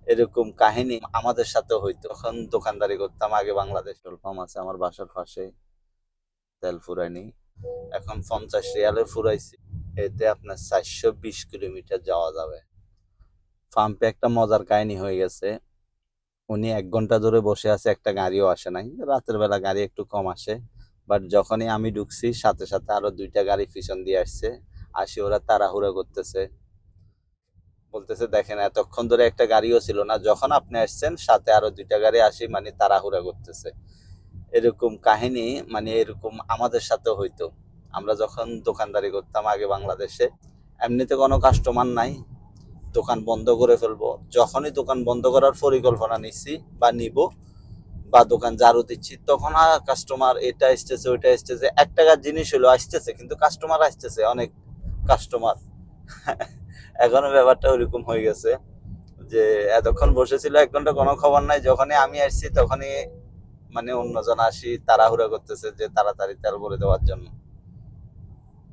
এরকম কাহিনী আমাদের সাথেও হইতো। তখন দোকানদারি করতাম আগে বাংলাদেশ। পেট্রোল পাম্প আছে আমার বাসার পাশে, তেল ফুরাইনি। এখন 50 রিয়ালে ফুরাইছি, এতে আপনার 420 কিলোমিটার যাওয়া যাবে। পাম্পে একটা মজার কাহিনী হয়ে গেছে। উনি 1 ঘন্টা ধরে বসে আছে, একটা গাড়িও আসে নাই। রাতের বেলা গাড়ি একটু কম আসে, বাট যখনই আমি ঢুকছি সাথে সাথে আরো 2টা গাড়ি পিছন দিয়ে আসছে। আসি ওরা তাড়াহুড়া করতেছে, বলতেছে দেখেন এতক্ষণ ধরে একটা গাড়িও ছিল না, যখন আপনি আসছেন সাথে আরো 2টা গাড়ি আসি, মানে তাড়াহুড়া করতেছে। এরকম কাহিনী এরকম আমাদের সাথেও হইতো। আমরা যখন দোকানদারি করতাম আগে বাংলাদেশে, এমনিতে কোনো কাস্টমার নাই, দোকান বন্ধ করে ফেলবো। যখনই দোকান বন্ধ করার পরিকল্পনা নিচ্ছি বা নিব, বা দোকান ঝাড়ু দিচ্ছি, তখন আর কাস্টমার এটা আসতেছে ওইটা আসতেছে। 1 টাকার জিনিস হলো আসতেছে, কিন্তু কাস্টমার আসতেছে অনেক কাস্টমার। এখনো ব্যাপারটা ওইরকম হয়ে গেছে যে এতক্ষণ বসেছিল 1 ঘন্টা, কোনো খবর নাই। যখনই আমি আসছি তখনই অন্যজন আসি তাড়াহুড়া করতেছে যে তাড়াতাড়ি তেল ভরে দেওয়ার জন্য।